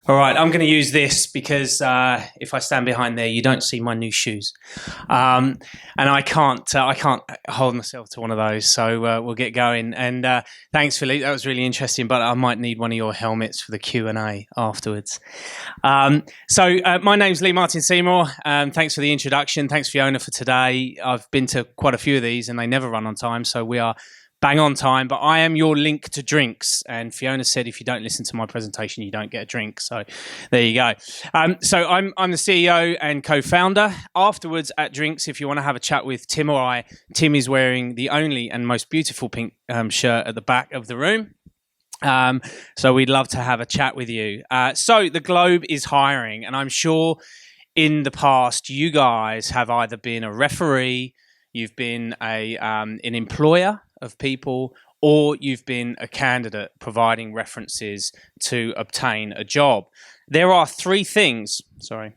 All right, I'm going to use this because if I stand behind there, you don't see my new shoes, and I can't hold myself to one of those. So we'll get going. And thanks, Philippe. That was really interesting. But I might need one of your helmets for the Q&A afterwards. So my name's Lee Martin Seymour. Thanks for the introduction. Thanks, Fiona, for today. I've been to quite a few of these, and they never run on time. So we are bang on time, but I am your link to drinks. And Fiona said, if you don't listen to my presentation, you don't get a drink. So there you go. So I'm the CEO and co-founder. Afterwards at drinks, if you want to have a chat with Tim or I, Tim is wearing the only and most beautiful pink shirt at the back of the room. So we'd love to have a chat with you. So the Globe is hiring, and I'm sure in the past, you guys have either been a referee, you've been an employer of people, or you've been a candidate providing references to obtain a job. There are three things that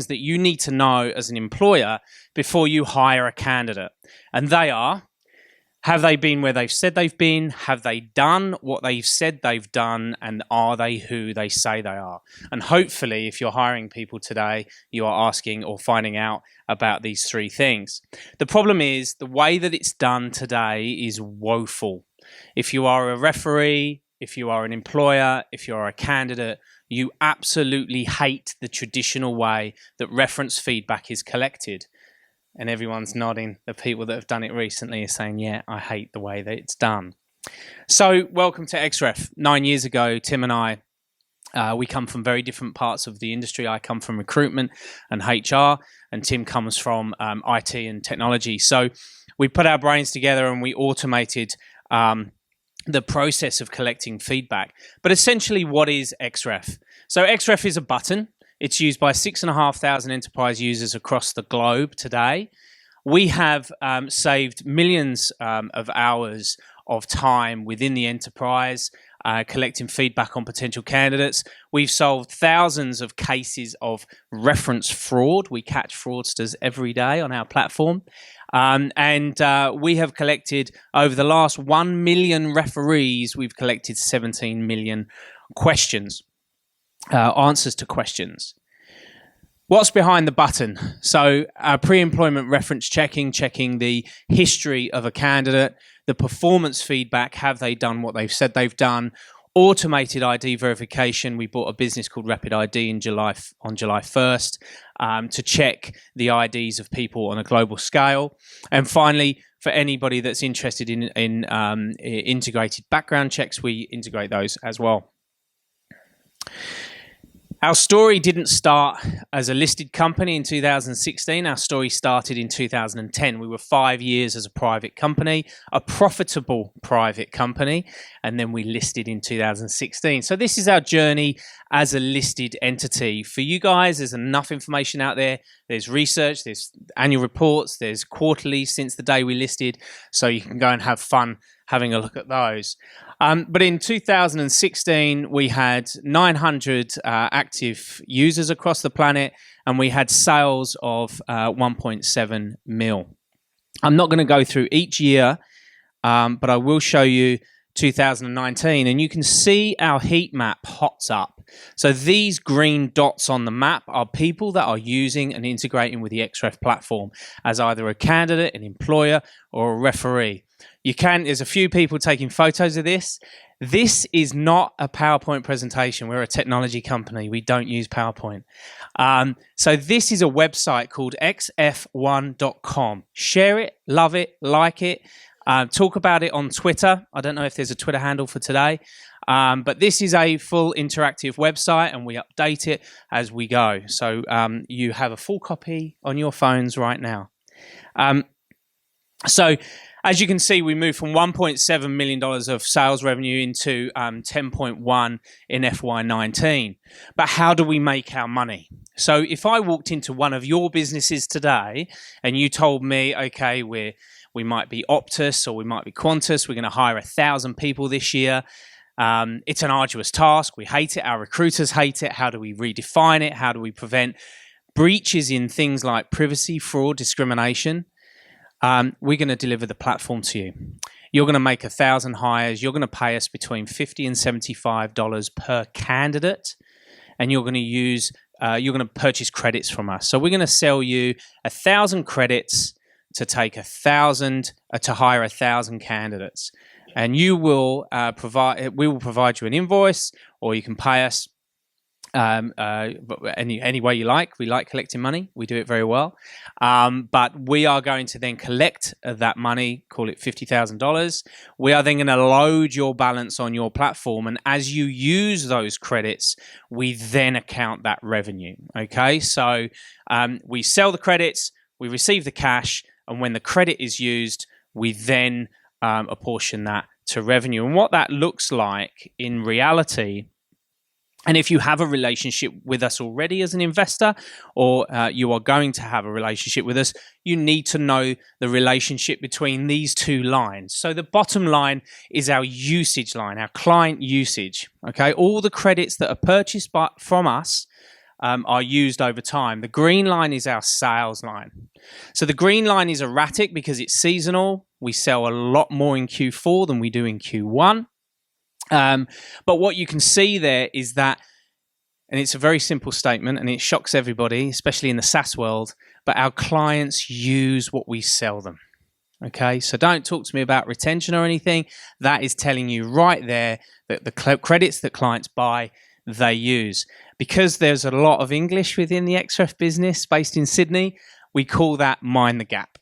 you need to know as an employer before you hire a candidate. And they are: have they been where they've said they've been? Have they done what they've said they've done? And are they who they say they are? And hopefully, if you're hiring people today, you are asking or finding out about these three things. The problem is the way that it's done today is woeful. If you are a referee, if you are an employer, if you are a candidate, you absolutely hate the traditional way that reference feedback is collected. And everyone's nodding. The people that have done it recently are saying, yeah, I hate the way that it's done. So welcome to Xref. 9 years ago, Tim and I, we come from very different parts of the industry. I come from recruitment and HR, and Tim comes from IT and technology. So we put our brains together and we automated the process of collecting feedback. But essentially, what is Xref? So Xref is a button. It's used by 6,500 enterprise users across the globe today. We have saved millions of hours of time within the enterprise, collecting feedback on potential candidates. We've solved thousands of cases of reference fraud. We catch fraudsters every day on our platform. And we have collected, over the last 1 million referees, we've collected 17 million questions. Answers to questions. What's behind the button? So pre-employment reference checking the history of a candidate, the performance feedback, have they done what they've said they've done, automated ID verification. We bought a business called Rapid ID on July 1st to check the IDs of people on a global scale. And finally, for anybody that's interested in integrated background checks, we integrate those as well. Our story didn't start as a listed company in 2016. Our story started in 2010. We were 5 years as a private company, a profitable private company, and then we listed in 2016. So this is our journey as a listed entity. For you guys, there's enough information out there. There's research, there's annual reports, there's quarterly since the day we listed, so you can go and have fun having a look at those. But in 2016, we had 900 active users across the planet, and we had sales of 1.7 mil. I'm not going to go through each year, but I will show you 2019, and you can see our heat map hots up. So these green dots on the map are people that are using and integrating with the Xref platform as either a candidate, an employer, or a referee. There's a few people taking photos of this. This is not a PowerPoint presentation. We're a technology company. We don't use PowerPoint. So this is a website called xf1.com. Share it, love it, like it. Talk about it on Twitter. I don't know if there's a Twitter handle for today. But this is a full interactive website, and we update it as we go. So you have a full copy on your phones right now. So as you can see, we moved from $1.7 million of sales revenue into 10.1 in FY19. But how do we make our money? So if I walked into one of your businesses today and you told me, okay, we might be Optus or we might be Qantas, we're going to hire 1,000 people this year. It's an arduous task. We hate it. Our recruiters hate it. How do we redefine it? How do we prevent breaches in things like privacy, fraud, discrimination? We're going to deliver the platform to you. You're going to make 1,000 hires. You're going to pay us between $50 and $75 per candidate, and you're going to purchase credits from us. So we're going to sell you 1,000 credits to take 1,000 to hire 1,000 candidates, and we will provide you an invoice, or you can pay us any way you like. We like collecting money. We do it very well. But we are going to then collect that money, call it $50,000. We are then going to load your balance on your platform. And as you use those credits, we then account that revenue. Okay. So we sell the credits, we receive the cash, and when the credit is used, we then apportion that to revenue. And what that looks like in reality, and if you have a relationship with us already as an investor, or you are going to have a relationship with us, you need to know the relationship between these two lines. So the bottom line is our usage line, our client usage. Okay, all the credits that are purchased from us are used over time. The green line is our sales line. So the green line is erratic because it's seasonal. We sell a lot more in Q4 than we do in Q1. But what you can see there is that, and it's a very simple statement and it shocks everybody, especially in the SaaS world, but our clients use what we sell them. Okay, so don't talk to me about retention or anything. That is telling you right there that the credits that clients buy, they use. Because there's a lot of English within the Xref business based in Sydney, we call that mind the gap.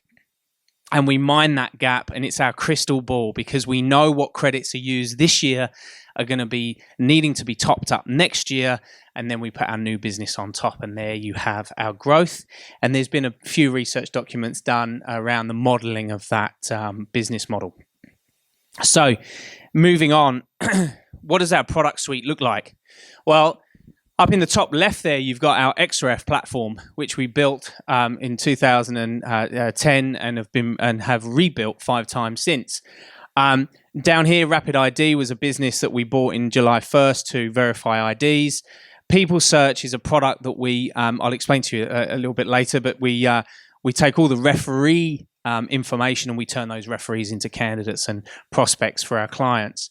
And we mine that gap, and it's our crystal ball, because we know what credits are used this year are going to be needing to be topped up next year, and then we put our new business on top, and there you have our growth. And there's been a few research documents done around the modeling of that business model. So moving on, what does our product suite look like? Well, up in the top left there, you've got our Xref platform, which we built in 2010 and have rebuilt 5 times since. Down here, Rapid ID was a business that we bought in July 1st to verify IDs. People Search is a product that I'll explain to you a little bit later, but we take all the referee information and we turn those referees into candidates and prospects for our clients.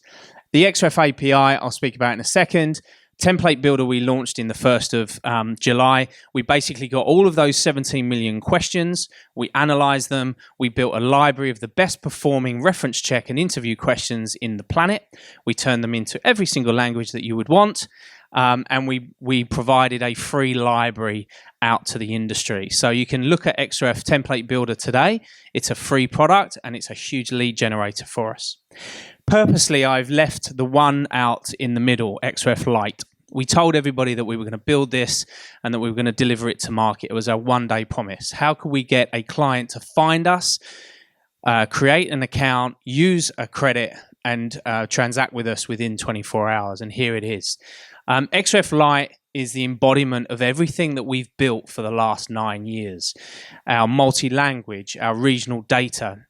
The Xref API, I'll speak about in a second. Template Builder we launched in the 1st of July. We basically got all of those 17 million questions. We analyzed them. We built a library of the best performing reference check and interview questions in the planet. We turned them into every single language that you would want. And we provided a free library out to the industry. So you can look at Xref Template Builder today. It's a free product and it's a huge lead generator for us. Purposely, I've left the one out in the middle, Xref Lite. We told everybody that we were going to build this and that we were going to deliver it to market. It was our one-day promise. How could we get a client to find us, create an account, use a credit, and transact with us within 24 hours? And here it is. Xref Lite is the embodiment of everything that we've built for the last 9 years. Our multi-language, our regional data,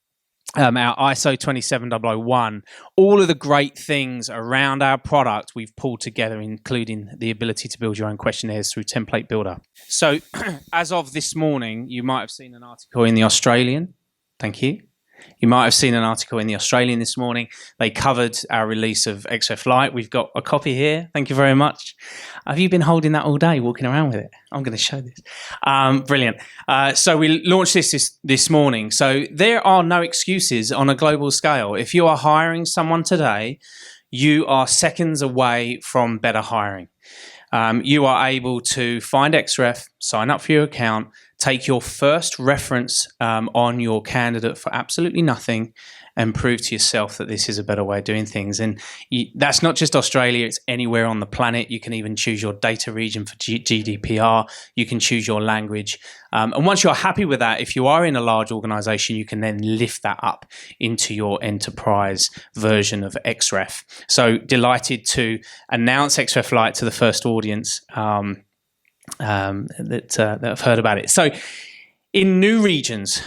our ISO 27001, all of the great things around our product we've pulled together, including the ability to build your own questionnaires through Template Builder. So as of this morning, you might have seen an article in the Australian. Thank you. You might have seen an article in the Australian this morning. They covered our release of Xref Lite. We've got a copy here. Thank you very much. Have you been holding that all day, walking around with it? I'm going to show this. Brilliant. So we launched this morning. So there are no excuses on a global scale. If you are hiring someone today, you are seconds away from better hiring. You are able to find Xref, sign up for your account, take your first reference on your candidate for absolutely nothing, and prove to yourself that this is a better way of doing things. And that's not just Australia, it's anywhere on the planet. You can even choose your data region for GDPR. You can choose your language. And once you're happy with that, if you are in a large organization, you can then lift that up into your enterprise version of Xref. So delighted to announce Xref Lite to the first audience that have heard about it. So in new regions,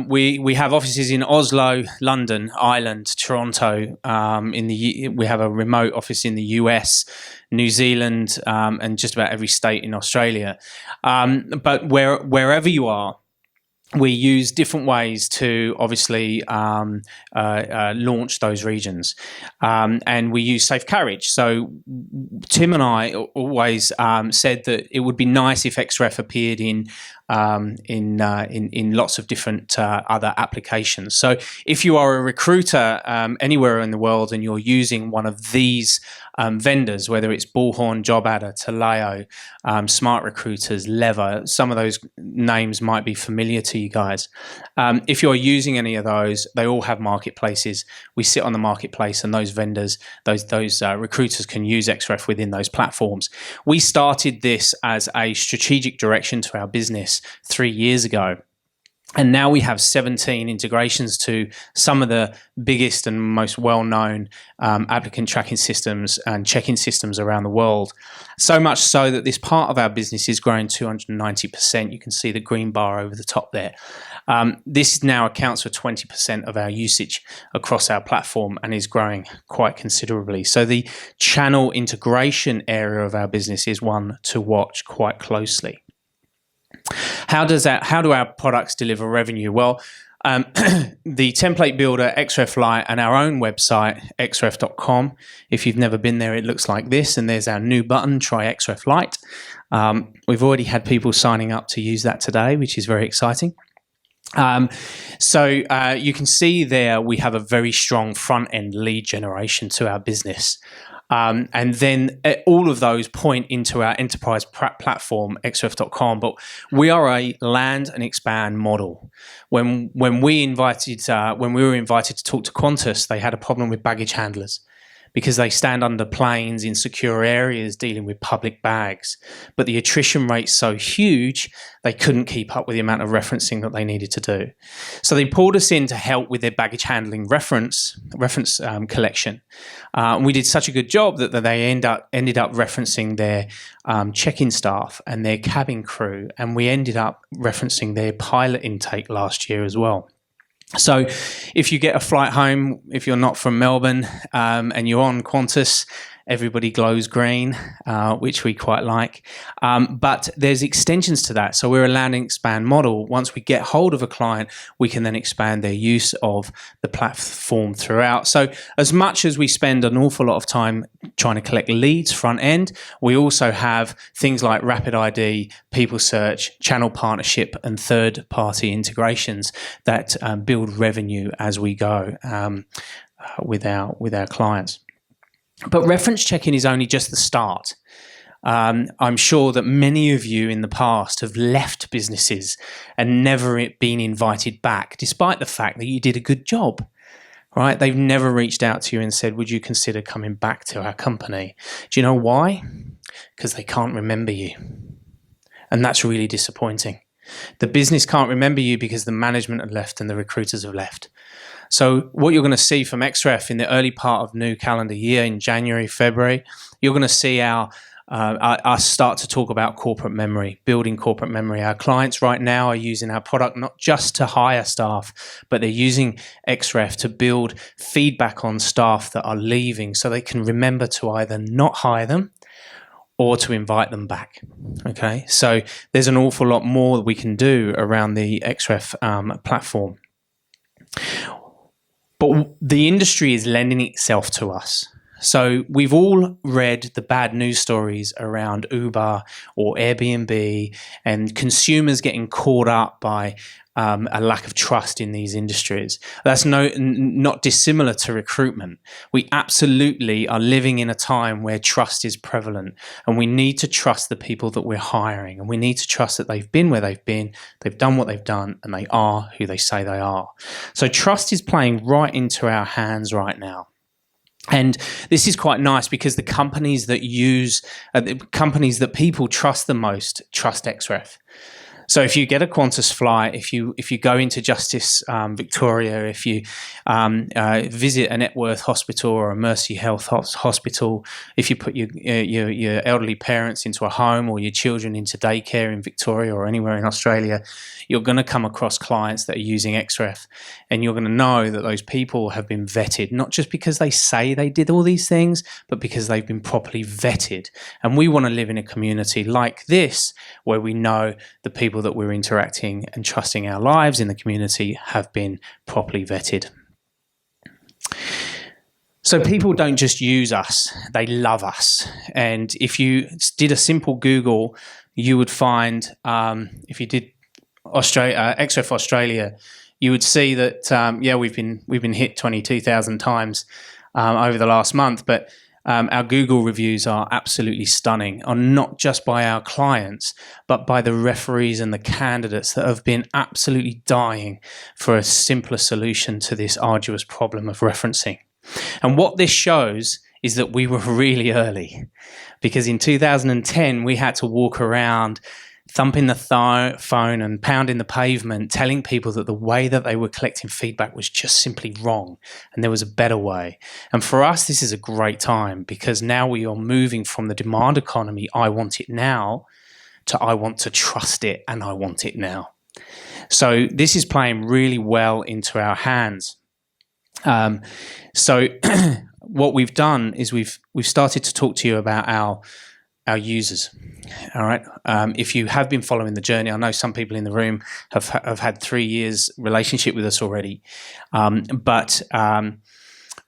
we have offices in Oslo, London, Ireland, Toronto. We have a remote office in the US, New Zealand, and just about every state in Australia. But wherever you are, we use different ways to obviously launch those regions, and we use safe carriage. So Tim and I always said that it would be nice if Xref appeared in lots of different other applications. So if you are a recruiter anywhere in the world and you're using one of these vendors, whether it's Bullhorn, JobAdder, Taleo, Smart Recruiters, Lever, some of those names might be familiar to you guys. If you're using any of those, they all have marketplaces. We sit on the marketplace, and those vendors, those recruiters can use Xref within those platforms. We started this as a strategic direction to our business 3 years ago. And now we have 17 integrations to some of the biggest and most well-known applicant tracking systems and check-in systems around the world. So much so that this part of our business is growing 290%. You can see the green bar over the top there. This now accounts for 20% of our usage across our platform and is growing quite considerably. So the channel integration area of our business is one to watch quite closely. How do our products deliver revenue? Well, the template builder, Xref Lite, and our own website, xref.com. If you've never been there, it looks like this, and there's our new button, try Xref Lite. We've already had people signing up to use that today, which is very exciting. So you can see there we have a very strong front-end lead generation to our business. And then all of those point into our enterprise platform, xref.com. But we are a land and expand model. When we were invited to talk to Qantas, they had a problem with baggage handlers, because they stand under planes in secure areas dealing with public bags. But the attrition rate's so huge, they couldn't keep up with the amount of referencing that they needed to do. So they pulled us in to help with their baggage handling reference collection. We did such a good job that they ended up referencing their check-in staff and their cabin crew, and we ended up referencing their pilot intake last year as well. So if you get a flight home, if you're not from Melbourne and you're on Qantas, everybody glows green, which we quite like. But there's extensions to that. So we're a land and expand model. Once we get hold of a client, we can then expand their use of the platform throughout. So as much as we spend an awful lot of time trying to collect leads front end, we also have things like Rapid ID, People Search, channel partnership, and third-party integrations that build revenue as we go with our clients. But reference checking is only just the start. I'm sure that many of you in the past have left businesses and never been invited back, despite the fact that you did a good job, right? They've never reached out to you and said, would you consider coming back to our company? Do you know why? Because they can't remember you. And that's really disappointing. The business can't remember you because the management have left and the recruiters have left. So what you're going to see from Xref in the early part of new calendar year, in January, February, you're going to see us start to talk about corporate memory, building corporate memory. Our clients right now are using our product not just to hire staff, but they're using Xref to build feedback on staff that are leaving so they can remember to either not hire them or to invite them back. Okay, so there's an awful lot more that we can do around the Xref platform. But the industry is lending itself to us. So we've all read the bad news stories around Uber or Airbnb and consumers getting caught up by a lack of trust in these industries. That's not dissimilar to recruitment. We absolutely are living in a time where trust is prevalent, and we need to trust the people that we're hiring, and we need to trust that they've been where they've been, they've done what they've done, and they are who they say they are. So trust is playing right into our hands right now. And this is quite nice because the companies that people trust the most trust Xref. So if you get a Qantas flight, if you go into Justice Victoria, if you visit a Networth hospital or a Mercy Health hospital, if you put your elderly parents into a home or your children into daycare in Victoria or anywhere in Australia, you're going to come across clients that are using Xref, and you're going to know that those people have been vetted, not just because they say they did all these things, but because they've been properly vetted. And we want to live in a community like this where we know the people people that we're interacting and trusting our lives in the community have been properly vetted. So people don't just use us, they love us. And if you did a simple Google, you would find, if you did Xref Australia, you would see that, we've been hit 22,000 times over the last month, but our Google reviews are absolutely stunning, and not just by our clients, but by the referees and the candidates that have been absolutely dying for a simpler solution to this arduous problem of referencing. And what this shows is that we were really early, because in 2010 we had to walk around thumping the phone and pounding the pavement, telling people that the way that they were collecting feedback was just simply wrong and there was a better way. And for us, this is a great time, because now we are moving from the demand economy, I want it now, to I want to trust it and I want it now. So this is playing really well into our hands. So what we've done is we've started to talk to you about our users. All right. If you have been following the journey, I know some people in the room have had 3 years relationship with us already, but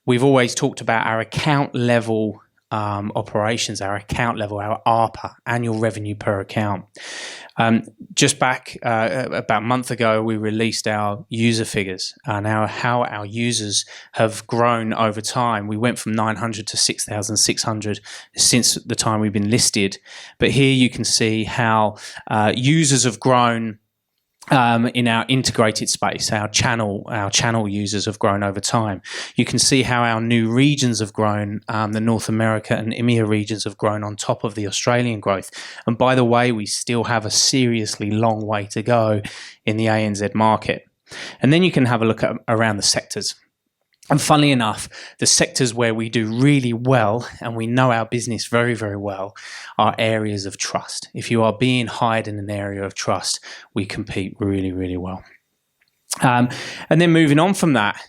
we've always talked about our account level operations, our account level, our ARPA, annual revenue per account. Just back about a month ago, we released our user figures, now how our users have grown over time. We went from 900 to 6,600 since the time we've been listed. But here you can see how users have grown in our integrated space. Our channel users have grown over time. You can see how our new regions have grown. The North America and EMEA regions have grown on top of the Australian growth. And by the way, we still have a seriously long way to go in the ANZ market. And then you can have a look at around the sectors. And funnily enough, the sectors where we do really well and we know our business very, very well are areas of trust. If you are being hired in an area of trust, we compete really, really well. And then moving on from that,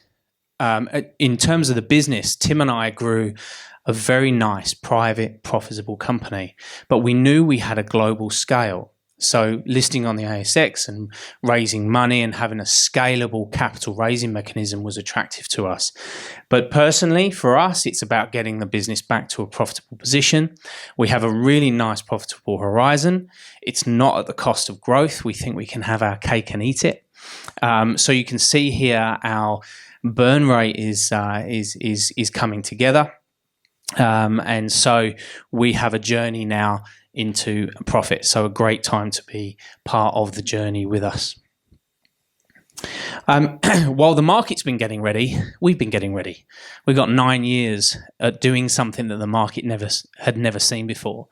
in terms of the business, Tim and I grew a very nice, private, profitable company, but we knew we had a global scale. So listing on the ASX and raising money and having a scalable capital raising mechanism was attractive to us. But personally, for us, it's about getting the business back to a profitable position. We have a really nice profitable horizon. It's not at the cost of growth. We think we can have our cake and eat it. So you can see here our burn rate is coming together. And so we have a journey now into profit. So a great time to be part of the journey with us. While the market's been getting ready, we've been getting ready. We've got 9 years at doing something that the market had never seen before.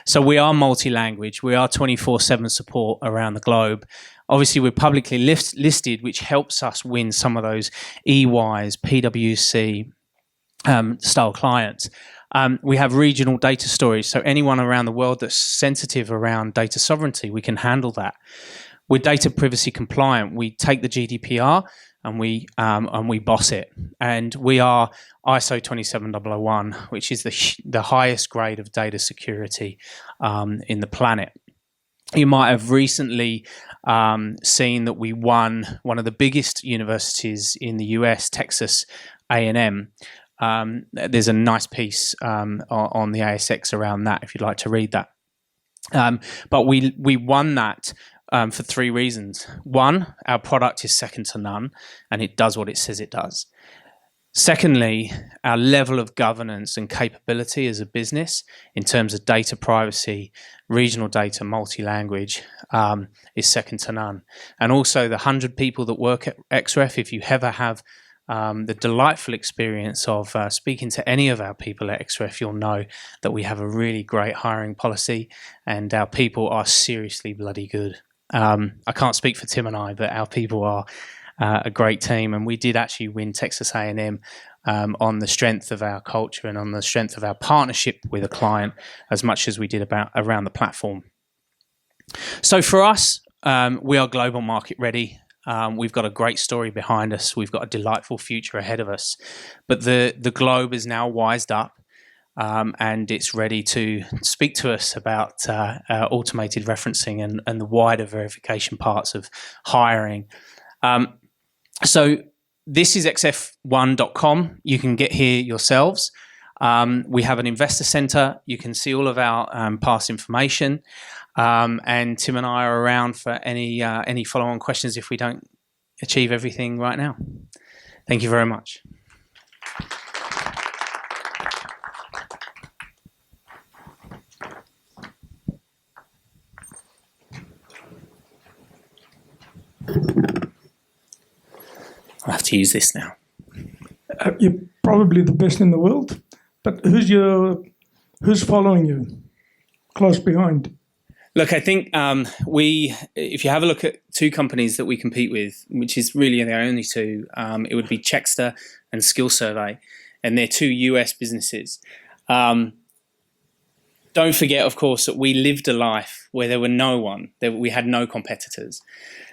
So we are multi-language. We are 24/7 support around the globe. Obviously, we're publicly listed, which helps us win some of those EYs, PwC style clients. We have regional data storage, so anyone around the world that's sensitive around data sovereignty, we can handle that. We're data privacy compliant. We take the GDPR and we boss it. And we are ISO 27001, which is the highest grade of data security in the planet. You might have recently seen that we won one of the biggest universities in the US, Texas A&M. There's a nice piece on the ASX around that if you'd like to read that. But we won that for 3 reasons. One, our product is second to none and it does what it says it does. Secondly, our level of governance and capability as a business in terms of data privacy, regional data, multi-language is second to none. And also the 100 people that work at Xref, if you ever have the delightful experience of speaking to any of our people at Xref, you'll know that we have a really great hiring policy and our people are seriously bloody good. I can't speak for Tim and I, but our people are a great team, and we did actually win Texas A&M on the strength of our culture and on the strength of our partnership with a client as much as we did around the platform. So for us, we are global market ready. We've got a great story behind us. We've got a delightful future ahead of us. But the globe is now wised up. and it's ready to speak to us about automated referencing and the wider verification parts of hiring. So this is xref1.com. You can get here yourselves. We have an investor center. You can see all of our past information. And Tim and I are around for any follow-on questions if we don't achieve everything right now. Thank you very much. I have to use this now. You're probably the best in the world, but who's following you close behind? Look, I think if you have a look at two companies that we compete with, which is really the only two, it would be Checkster and Skill Survey, and they're two US businesses. Don't forget, of course, that we lived a life where there were no one, that we had no competitors.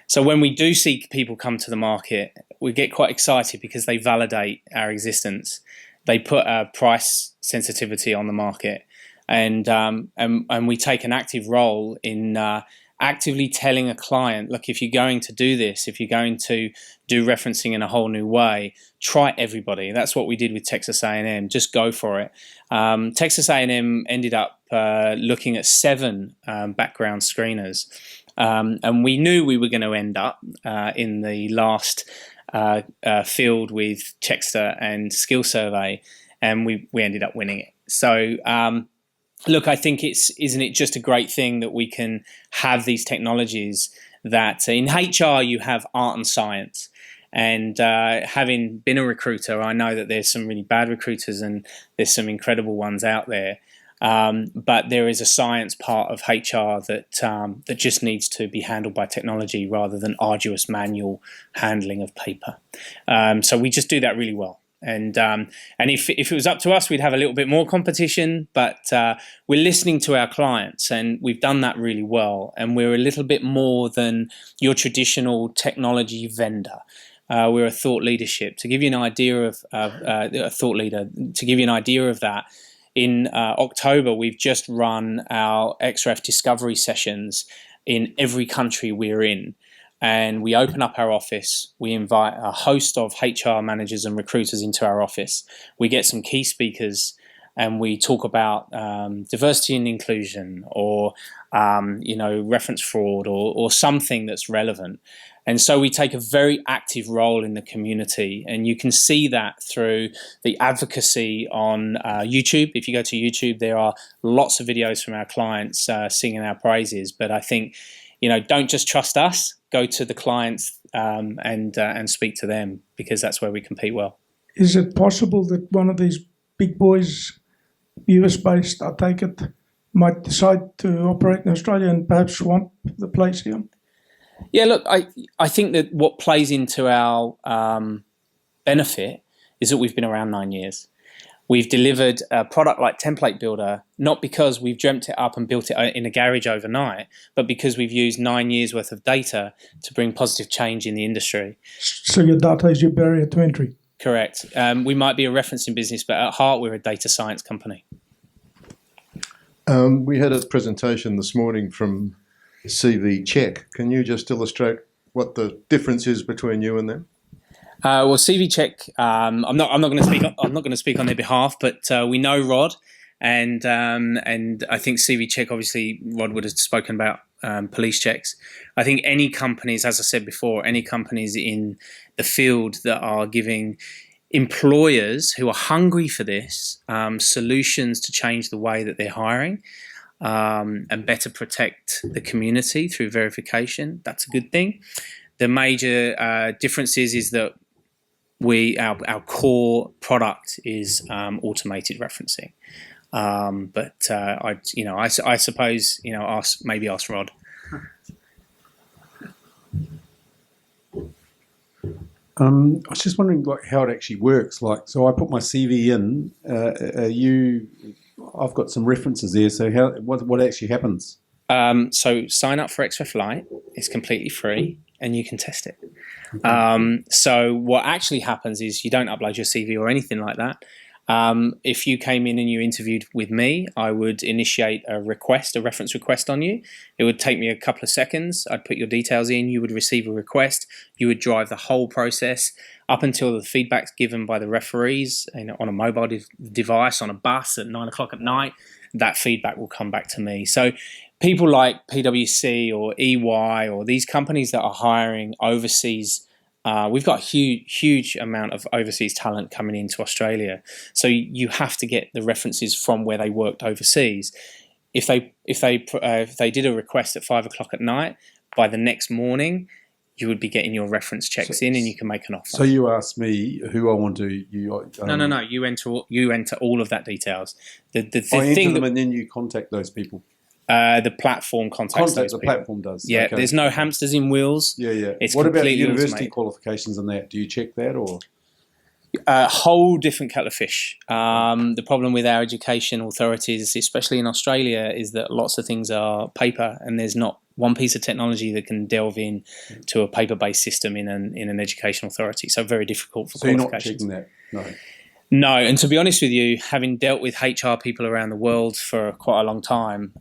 So when we do see people come to the market, we get quite excited because they validate our existence. They put a price sensitivity on the market, and we take an active role in actively telling a client, look, if you're going to do this, if you're going to do referencing in a whole new way, try everybody. That's what we did with Texas A&M. Just go for it. Texas A&M ended up looking at 7 background screeners. And we knew we were going to end up in the last field with Checkster and Skill Survey, and we ended up winning it. So, look, I think isn't it just a great thing that we can have these technologies that in HR you have art and science. And having been a recruiter, I know that there's some really bad recruiters and there's some incredible ones out there. But there is a science part of HR that just needs to be handled by technology rather than arduous manual handling of paper. So we just do that really well. And if it was up to us, we'd have a little bit more competition. But we're listening to our clients, and we've done that really well. And we're a little bit more than your traditional technology vendor. We're a thought leadership. To give you an idea of a thought leader, to give you an idea of that. In October, we've just run our Xref discovery sessions in every country we're in. And we open up our office. We invite a host of HR managers and recruiters into our office. We get some key speakers and we talk about diversity and inclusion or, reference fraud or something that's relevant. And so we take a very active role in the community, and you can see that through the advocacy on YouTube. If you go to YouTube, there are lots of videos from our clients singing our praises. But I think, don't just trust us. Go to the clients and speak to them, because that's where we compete well. Is it possible that one of these big boys, US-based, I take it, might decide to operate in Australia and perhaps swamp the place here? Yeah, look, I think that what plays into our benefit is that we've been around 9 years. We've delivered a product like Template Builder, not because we've dreamt it up and built it in a garage overnight, but because we've used 9 years worth of data to bring positive change in the industry. So your data is your barrier to entry? Correct. We might be a referencing business, but at heart, we're a data science company. We had a presentation this morning from CV Check. Can you just illustrate what the difference is between you and them? Well, CV Check. I'm not going to speak. I'm not going to speak on their behalf, but we know Rod, and I think CV Check. Obviously, Rod would have spoken about police checks. I think any companies, as I said before, any companies in the field that are giving employers who are hungry for this solutions to change the way that they're hiring. And better protect the community through verification. That's a good thing. The major difference is that our core product is automated referencing. I suppose ask Rod. I was just wondering how it actually works. So I put my CV in. I've got some references there. So what actually happens? So sign up for Xref Lite. It's completely free, and you can test it. Okay. So what actually happens is you don't upload your CV or anything like that. If you came in and you interviewed with me, I would initiate a reference request on you. It would take me a couple of seconds. I'd put your details in. You would receive a request. You would drive the whole process up until the feedback's given by the referees, on a mobile device, on a bus at 9 o'clock at night. That feedback will come back to me. So people like PwC or EY or these companies that are hiring overseas, we've got a huge amount of overseas talent coming into Australia. So you have to get the references from where they worked overseas. If they did a request at 5 o'clock at night, by the next morning, you would be getting your reference checks in, and you can make an offer. So you ask me who I want to. No. You enter all of that details. The I thing enter them, and then you contact those people. The platform contacts those the people. platform does. Yeah, okay. There's no hamsters in wheels. Yeah. It's what about completely university automated. qualifications and that? Do you check that or? A whole different kettle of fish. The problem with our education authorities, especially in Australia, is that lots of things are paper, and there's not one piece of technology that can delve in to a paper-based system in an education authority. So very difficult for qualifications. So you're not checking that? No. No, and to be honest with you, having dealt with HR people around the world for quite a long time,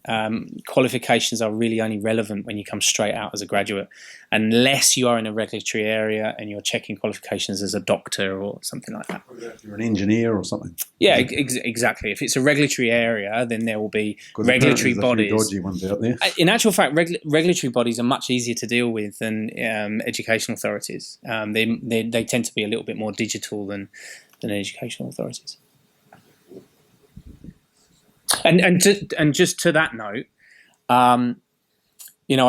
qualifications are really only relevant when you come straight out as a graduate, unless you are in a regulatory area and you're checking qualifications as a doctor or something like that. If you're an engineer or something. Yeah, exactly. If it's a regulatory area, then there will be regulatory bodies. Dodgy ones out there. In actual fact, regulatory bodies are much easier to deal with than education authorities. They tend to be a little bit more digital than educational authorities. And just to that note, I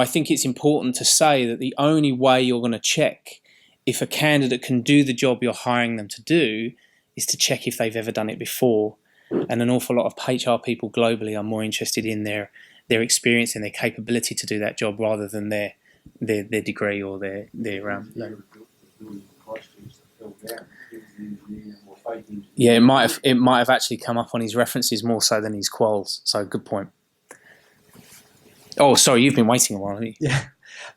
think it's important to say that the only way you're going to check if a candidate can do the job you're hiring them to do is to check if they've ever done it before. And an awful lot of HR people globally are more interested in their experience and their capability to do that job rather than their degree or their Yeah, it might have actually come up on his references more so than his quals. So good point. Oh, sorry, you've been waiting a while, haven't you? Yeah.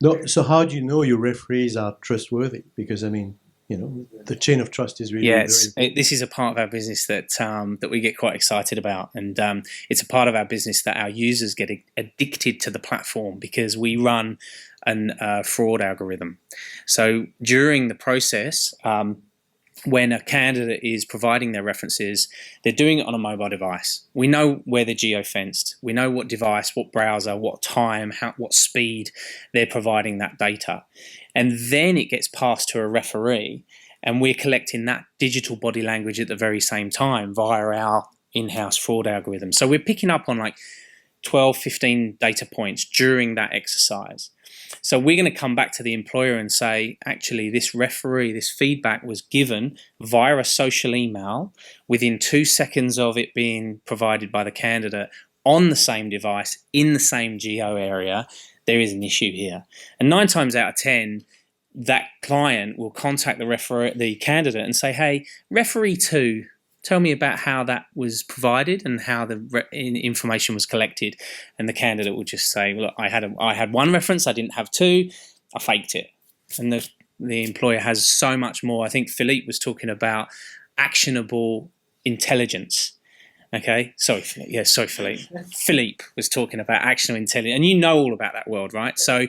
No. So how do you know your referees are trustworthy? Because the chain of trust is really this is a part of our business that we get quite excited about, and it's a part of our business that our users get addicted to the platform because we run a fraud algorithm. So during the process, when a candidate is providing their references, they're doing it on a mobile device. We know where they're geo-fenced. We know what device, what browser, what time, what speed they're providing that data. And then it gets passed to a referee, and we're collecting that digital body language at the very same time via our in-house fraud algorithm. So we're picking up on like 12, 15 data points during that exercise. So we're going to come back to the employer and say, actually, this referee, this feedback was given via a social email within 2 seconds of it being provided by the candidate on the same device in the same geo area. There is an issue here. And 9 times out of 10, that client will contact the candidate and say, hey, referee 2, tell me about how that was provided and how the information was collected. And the candidate will just say, look, I had 1 reference, I didn't have 2, I faked it. And the employer has so much more. I think Philippe was talking about actionable intelligence. Okay, sorry, Philippe. Philippe was talking about actionable intelligence, and you know all about that world, right? So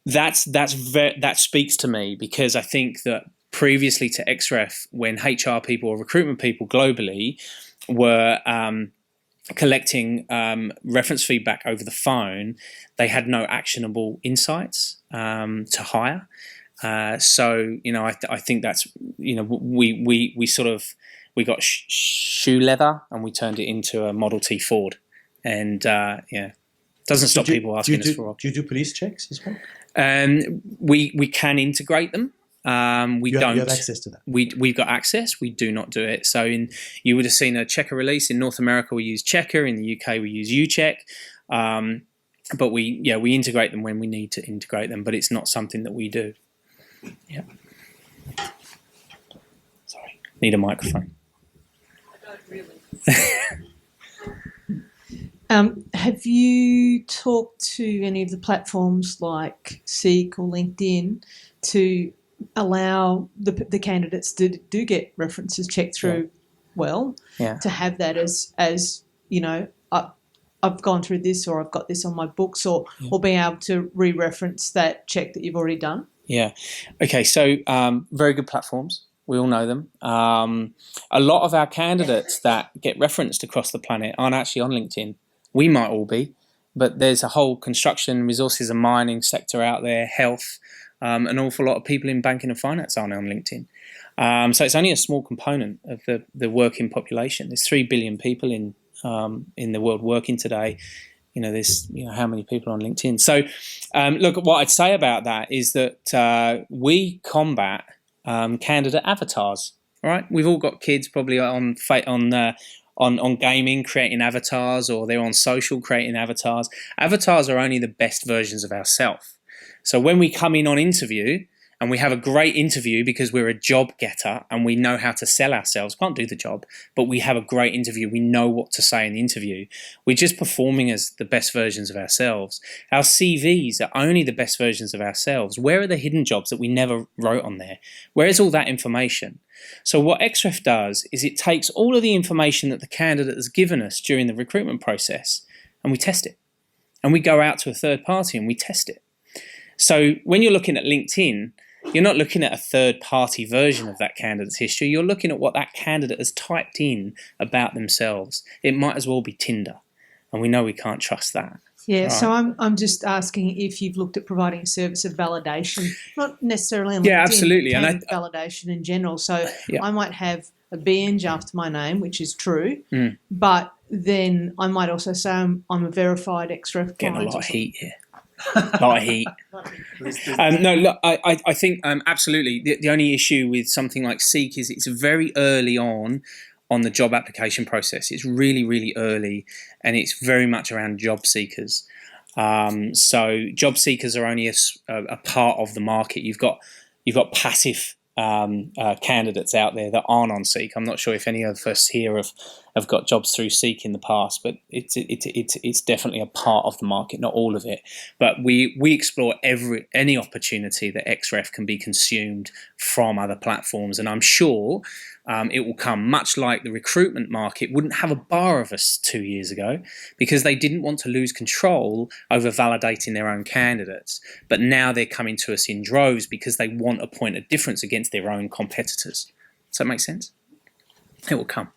that speaks to me, because I think that previously to Xref, when HR people or recruitment people globally were collecting reference feedback over the phone, they had no actionable insights to hire. So I think that's we got shoe leather and we turned it into a Model T Ford, and doesn't stop people asking us for. Do you do police checks as well? We can integrate them. You have access to that. We've got access. We do not do it. So you would have seen a checker release in North America. We use Checker. In the UK, we use UCheck. But we integrate them when we need to integrate them. But it's not something that we do. Yeah. Sorry, need a microphone. I don't really. Have you talked to any of the platforms like Seek or LinkedIn to allow the candidates to do get references checked through well, Yeah. to have that as you know, I've gone through this, or I've got this on my books, or being able to re-reference that check that you've already done. Yeah. Okay. So very good platforms. We all know them. A lot of our candidates that get referenced across the planet aren't actually on LinkedIn. We might all be, but there's a whole construction, resources and mining sector out there, health, an awful lot of people in banking and finance aren't on LinkedIn. So it's only a small component of the working population. There's 3 billion people in the world working today. There's how many people on LinkedIn. So look, what I'd say about that is that we combat candidate avatars. All right, we've all got kids probably on gaming creating avatars, or they're on social creating avatars. Avatars are only the best versions of ourselves. So when we come in on interview and we have a great interview because we're a job getter and we know how to sell ourselves, can't do the job, but we have a great interview, we know what to say in the interview, we're just performing as the best versions of ourselves. Our CVs are only the best versions of ourselves. Where are the hidden jobs that we never wrote on there? Where is all that information? So what Xref does is it takes all of the information that the candidate has given us during the recruitment process and we test it. And we go out to a third party and we test it. So when you're looking at LinkedIn, you're not looking at a third-party version of that candidate's history. You're looking at what that candidate has typed in about themselves. It might as well be Tinder, and we know we can't trust that. Yeah, Right. so I'm just asking if you've looked at providing a service of validation, not necessarily on LinkedIn, Absolutely. And validation in general. So Yeah. I might have a BNG after my name, which is true, but then I might also say I'm a verified Xref client. Getting a lot of heat here. A lot of heat. No, look, I think absolutely. The only issue with something like Seek is it's very early on the job application process. It's really, really early, and it's very much around job seekers. So job seekers are only a part of the market. You've got passive candidates out there that aren't on Seek. I'm not sure if any of us here have got jobs through Seek in the past, but it's definitely a part of the market, not all of it. But we explore any opportunity that Xref can be consumed from other platforms, and I'm sure it will come, much like the recruitment market wouldn't have a bar of us 2 years ago because they didn't want to lose control over validating their own candidates. But now they're coming to us in droves because they want a point of difference against their own competitors. Does that make sense? It will come.